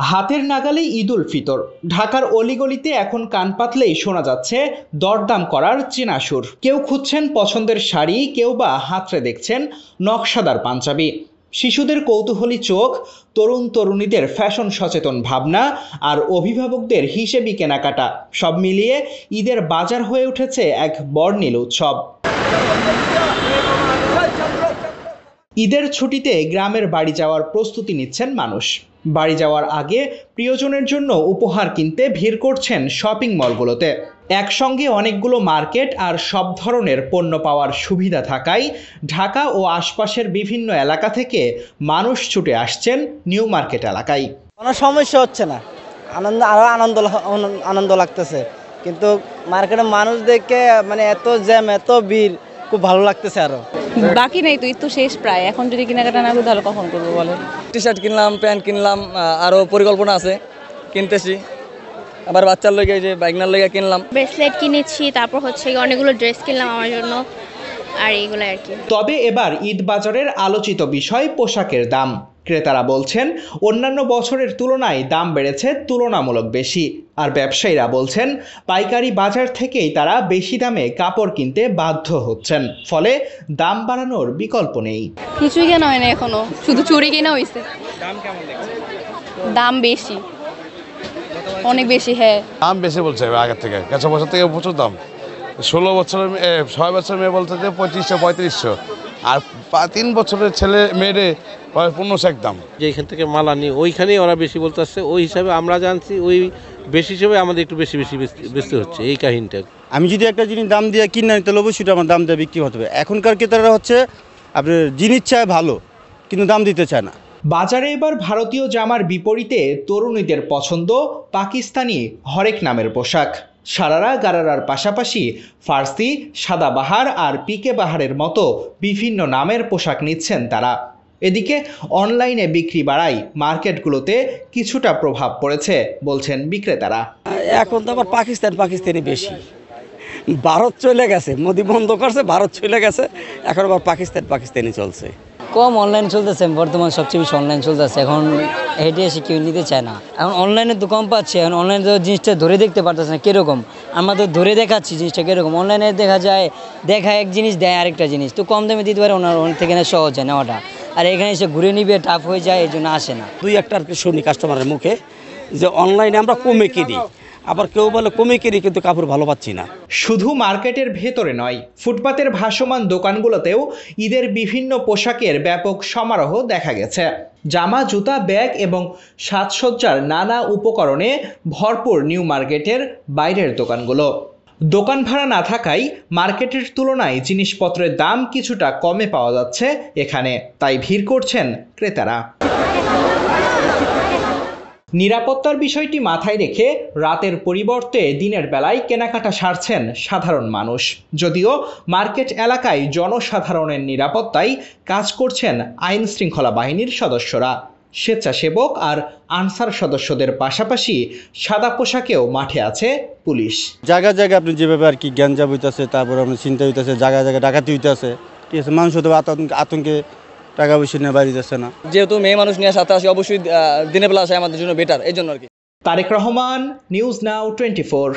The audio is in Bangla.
হাতের নাগালে ঈদ উল ফিতর। ঢাকার অলিগলিতে এখন কান পাতলেই শোনা যাচ্ছে দরদাম করার চেনা সুর। কেউ খুঁজছেন পছন্দের শাড়ি, কেউ বা হাতড়ে দেখছেন নকশাদার পাঞ্জাবি। শিশুদের কৌতূহলী চোখ, তরুণ তরুণীদের ফ্যাশন সচেতন ভাবনা আর অভিভাবকদের হিসেবি কেনাকাটা, সব মিলিয়ে ঈদের বাজার হয়ে উঠেছে এক বর্ণিল উৎসব। ঈদের ছুটিতে গ্রামের বাড়ি যাওয়ার প্রস্তুতি নিচ্ছেন মানুষ। বাড়ি যাওয়ার আগে প্রিয়জনের জন্য উপহার কিনতে ভিড় করছেন শপিং মলগুলোতে। একসঙ্গে অনেকগুলো মার্কেট আর সব ধরনের পণ্য পাওয়ার সুবিধা থাকায় ঢাকা ও আশপাশের বিভিন্ন এলাকা থেকে মানুষ ছুটে আসছেন নিউ মার্কেট এলাকায়। কোনো সমস্যা হচ্ছে না, আনন্দ লাগতেছে, কিন্তু মার্কেটে মানুষ দেখে মানে এত জ্যাম, এত ভিড়, খুব ভালো লাগতেছে। আরো বাকি নেই তো, ঈদ তো শেষ প্রায়, এখন যদি কেনাকাটা না করি তাহলে কখন করবো বলেন। টি শার্ট কিনলাম, প্যান্ট কিনলাম, আরও পরিকল্পনা আছে কিনতেছি। আবার বাচ্চার লেগে যে বাইকনার লেগে কিনলাম, ব্রেসলেট কিনেছি, তারপর হচ্ছে অনেকগুলো ড্রেস কিনলাম আমার জন্য, আর এইগুলো আর কি। তবে এবার ঈদ বাজারের আলোচিত বিষয় পোশাকের দাম। ক্রেতারা বলছেন অন্যান্য বছরের তুলনায় দাম বেড়েছে তুলনামূলক বেশি, আর ব্যবসায়ীরা বলছেন পাইকারি বাজার থেকেই তারা বেশি দামে কাপড় কিনতে বাধ্য হচ্ছেন, ফলে দাম বাড়ানোর বিকল্প নেই। কিছুই কেনা হয় না এখনো, শুধু চুরি কেনা হয়েছে। দাম বেশি, অনেক বেশি। হ্যাঁ, দাম বেশি বলছে আগের থেকে, গেছে বছর থেকে প্রচুর দাম। 16 বছরের 6 বছরের মেয়ে বলতে যে 2500-3500, আর 3 বছরের ছেলে মেয়েরে 1500 একদম। যেখান থেকে মাল আনি ওইখানেই ওরা বেশি বলতে আসছে, ওই হিসাবে আমরা জানছি ওই বেশি হিসেবে আমাদের একটু বেশি বেশি হচ্ছে এই কাহিনীটা। আমি যদি একটা জিনিস দাম দিয়ে কিনে আনি তাহলে অবশ্যই আমার দাম দিয়ে বিক্রি হতে হবে। এখনকার ক্রেতারা হচ্ছে আপনার জিনিস চায় ভালো, কিন্তু দাম দিতে চায় না। বাজারে এবার ভারতীয় জামার বিপরীতে তরুণীদের পছন্দ পাকিস্তানি হরেক নামের পোশাক। সারারা গারারার পাশাপাশি ফার্সি, সাদাবাহার আর পিকে বাহারের মতো বিভিন্ন নামের পোশাক নিচ্ছেন তারা। এদিকে অনলাইনে বিক্রি বাড়ায় মার্কেটগুলোতে কিছুটা প্রভাব পড়েছে বলছেন বিক্রেতারা। এখন তো আবার পাকিস্তানি বেশি, ভারত চলে গেছে, মোদি বন্ধ করছে, ভারত চলে গেছে, এখন আবার পাকিস্তানি চলছে। কম অনলাইন চলতেছে, বর্তমান সবচেয়ে বেশি অনলাইন চলতেছে। এখন হেঁটে এসে কেউ নিতে চায় না, এখন অনলাইনে তো কম পাচ্ছে। এখন অনলাইনে তো জিনিসটা ধরে দেখতে পারতেছে না কীরকম, আমরা তো ধরে দেখাচ্ছি জিনিসটা কীরকম। অনলাইনে দেখা যায়, দেখায় এক জিনিস দেয় আরেকটা জিনিস, তো কম দামে দিতে পারে, অনেক থেকে সহজ হয় নেওয়াটা। আর এখানে এসে ঘুরে নিবে টাফ হয়ে যায়, এই জন্য আসে না। দুই একটা আর কি শুনি কাস্টমারের মুখে যে অনলাইনে আমরা কমে কিনি, আবার কেউ বলে কমে কিনি কিন্তু কাপড় ভালো পাচ্ছি না। শুধু মার্কেটের ভেতরে নয়, ফুটপাতের ভাসমান দোকানগুলোতেও ঈদের বিভিন্ন পোশাকের ব্যাপক সমারোহ দেখা গেছে। জামা, জুতা, ব্যাগ এবং সাজসজ্জার নানা উপকরণে ভরপুর নিউ মার্কেটের বাইরের দোকানগুলো। দোকান ভাড়া না থাকায় মার্কেটের তুলনায় জিনিসপত্রের দাম কিছুটা কমে পাওয়া যাচ্ছে এখানে, তাই ভিড় করছেন ক্রেতারা। নিরাপত্তার বিষয়টি মাথায় রেখে রাতের পরিবর্তে দিনের বেলায় কেনাকাটা সারছেন সাধারণ মানুষ। যদিও মার্কেট এলাকায় জনসাধারণের নিরাপত্তায় কাজ করছেন আইন শৃঙ্খলা বাহিনীর সদস্যরা। স্বেচ্ছাসেবক আর আনসার সদস্যদের পাশাপাশি সাদা পোশাকেও মাঠে আছে পুলিশ। জায়গায় জায়গায় আপনি যেভাবে আর কি গ্যাঞ্জাম হইতেছে, তারপর আপনার চিন্তা হইতেছে, জায়গায় জায়গায় ডাকাতি হইতেছে, ঠিক আছে, মানুষ হতে আতঙ্কে টাকা পয়সা নিয়ে বাড়ি যাচ্ছে না। যেহেতু মেয়ে মানুষ নিয়ে সাথে আসে, অবশ্যই দিনের বেলা আসে আমাদের জন্য বেটার, এই জন্য আর কি। Tarek Rahman, news now 24।